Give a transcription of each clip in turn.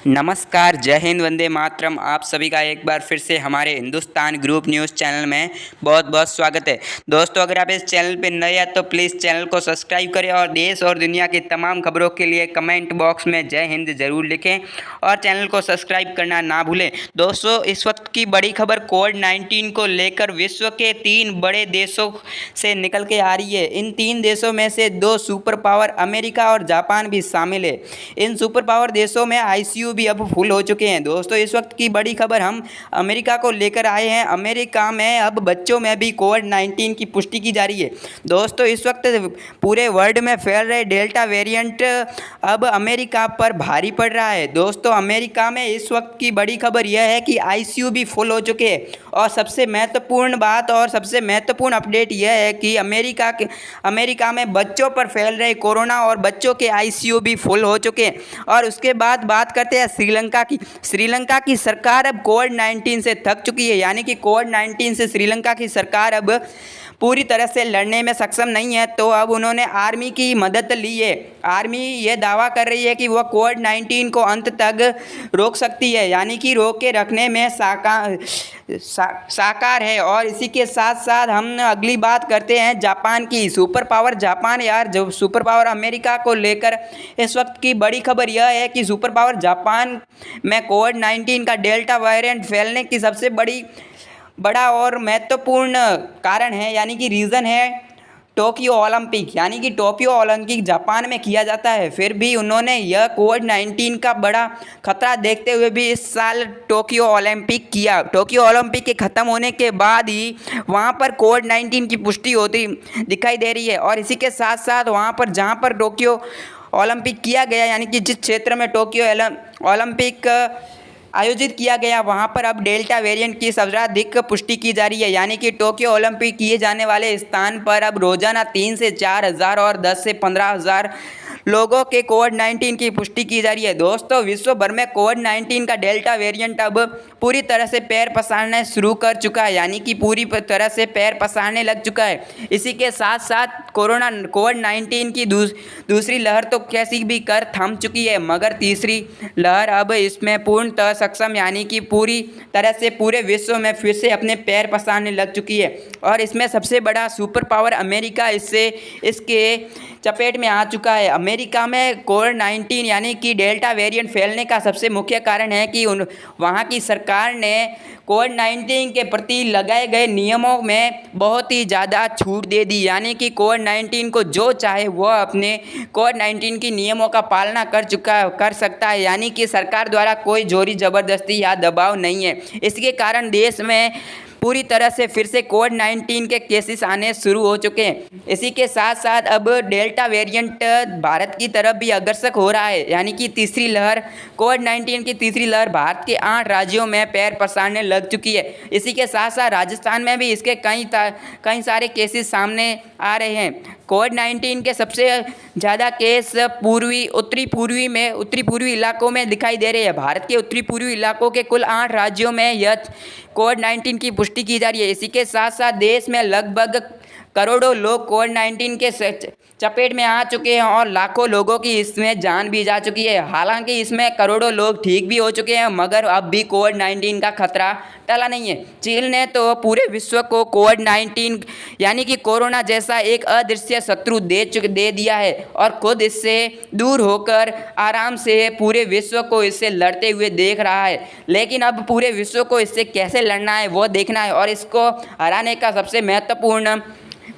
नमस्कार, जय हिंद, वंदे मातरम। आप सभी का एक बार फिर से हमारे हिंदुस्तान ग्रुप न्यूज़ चैनल में बहुत बहुत स्वागत है। दोस्तों, अगर आप इस चैनल पर नए हैं तो प्लीज़ चैनल को सब्सक्राइब करें और देश और दुनिया की तमाम खबरों के लिए कमेंट बॉक्स में जय हिंद ज़रूर लिखें और चैनल को सब्सक्राइब करना ना भूलें। दोस्तों, इस वक्त की बड़ी खबर कोविड-19 को लेकर विश्व के 3 बड़े देशों से निकल के आ रही है। इन 3 देशों में से 2 सुपर पावर अमेरिका और जापान भी शामिल है। इन सुपर पावर देशों में आईसीयू भी अब फुल हो चुके हैं। दोस्तों, इस वक्त की बड़ी खबर हम अमेरिका को लेकर आए हैं। अमेरिका में अब बच्चों में भी कोविड-19 की पुष्टि की जा रही है। दोस्तों, इस वक्त पूरे वर्ल्ड में फैल रहे डेल्टा वेरिएंट अब अमेरिका पर भारी पड़ रहा है। दोस्तों, अमेरिका में इस वक्त की बड़ी खबर यह है कि आईसीयू भी फुल हो चुके हैं और सबसे महत्वपूर्ण बात और सबसे महत्वपूर्ण अपडेट यह है कि अमेरिका में बच्चों पर फैल रहे कोरोना और बच्चों के आईसीयू भी फुल हो चुके हैं। और उसके बाद बात करते हैं श्रीलंका की। श्रीलंका की सरकार अब कोविड-19 से थक चुकी है, यानी कि कोविड-19 से श्रीलंका की सरकार अब पूरी तरह से लड़ने में सक्षम नहीं है, तो अब उन्होंने आर्मी की मदद ली है। आर्मी ये दावा कर रही है कि वह कोविड-19 को अंत तक रोक सकती है, यानी कि रोक के रखने में साकार है। और इसी के साथ साथ हम अगली बात करते हैं जापान की। सुपर पावर जापान, यार जो सुपर पावर अमेरिका को लेकर इस वक्त की बड़ी खबर यह है कि सुपर पावर जापान में कोविड-19 का डेल्टा वेरिएंट फैलने की सबसे बड़ा और महत्वपूर्ण कारण है, यानी कि रीज़न है टोक्यो ओलंपिक। यानी कि टोक्यो ओलंपिक जापान में किया जाता है, फिर भी उन्होंने यह कोविड-19 का बड़ा खतरा देखते हुए भी इस साल टोक्यो ओलंपिक किया। टोक्यो ओलंपिक के ख़त्म होने के बाद ही वहाँ पर कोविड-19 की पुष्टि होती दिखाई दे रही है। और इसी के साथ साथ वहाँ पर जहाँ पर टोक्यो ओलंपिक किया गया, यानी कि जिस क्षेत्र में टोक्यो ओलंपिक आयोजित किया गया, वहां पर अब डेल्टा वेरिएंट की सर्वाधिक पुष्टि की जा रही है। यानी कि टोक्यो ओलंपिक किए जाने वाले स्थान पर अब रोजाना 3 से 4 हज़ार और 10 से 15 हज़ार लोगों के कोविड-19 की पुष्टि की जा रही है। दोस्तों, विश्व भर में कोविड-19 का डेल्टा वेरिएंट अब पूरी तरह से पैर पसारने शुरू कर चुका है, यानी कि पूरी तरह से पैर पसारने लग चुका है। इसी के साथ साथ कोविड-19 की दूसरी लहर तो कैसी भी कर थम चुकी है, मगर तीसरी लहर अब इसमें पूर्णतः सक्षम, यानी कि पूरी तरह से पूरे विश्व में फिर से अपने पैर पसारने लग चुकी है। और इसमें सबसे बड़ा सुपर पावर अमेरिका इसके चपेट में आ चुका है। अमेरिका में कोविड-19 यानी कि डेल्टा वेरिएंट फैलने का सबसे मुख्य कारण है कि वहाँ की सरकार ने कोविड-19 के प्रति लगाए गए नियमों में बहुत ही ज़्यादा छूट दे दी, यानी कि कोविड-19 को जो चाहे वह अपने कोविड-19 की नियमों का पालना कर सकता है, यानी कि सरकार द्वारा कोई जोरी ज़बरदस्ती या दबाव नहीं है। इसके कारण देश में पूरी तरह से फिर से कोविड-19 के केसेस आने शुरू हो चुके हैं। इसी के साथ साथ अब डेल्टा वेरिएंट भारत की तरफ भी अग्रसर हो रहा है, यानी कि तीसरी लहर कोविड-19 की तीसरी लहर भारत के 8 राज्यों में पैर पसारने लग चुकी है। इसी के साथ साथ राजस्थान में भी इसके कई सारे केसेस सामने आ रहे हैं। कोविड-19 के सबसे ज़्यादा केस उत्तरी पूर्वी इलाकों में दिखाई दे रहे हैं। भारत के उत्तरी पूर्वी इलाकों के कुल 8 राज्यों में यह कोविड-19 की पुष्टि की जा रही है। इसी के साथ साथ देश में लगभग करोड़ों लोग कोविड-19 के चपेट में आ चुके हैं और लाखों लोगों की इसमें जान भी जा चुकी है। हालांकि इसमें करोड़ों लोग ठीक भी हो चुके हैं, मगर अब भी कोविड-19 का खतरा टला नहीं है। चीन ने तो पूरे विश्व को कोविड-19 यानी कि कोरोना जैसा एक अदृश्य शत्रु दे दिया है और खुद इससे दूर होकर आराम से पूरे विश्व को इससे लड़ते हुए देख रहा है। लेकिन अब पूरे विश्व को इससे कैसे लड़ना है वो देखना है, और इसको हराने का सबसे महत्वपूर्ण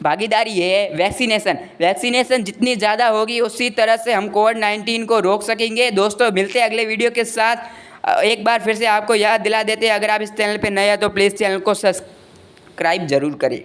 भागीदारी है वैक्सीनेशन जितनी ज़्यादा होगी उसी तरह से हम कोविड-19 को रोक सकेंगे। दोस्तों, मिलते हैं अगले वीडियो के साथ। एक बार फिर से आपको याद दिला देते हैं, अगर आप इस चैनल पे नए हैं तो प्लीज़ चैनल को सब्सक्राइब ज़रूर करें।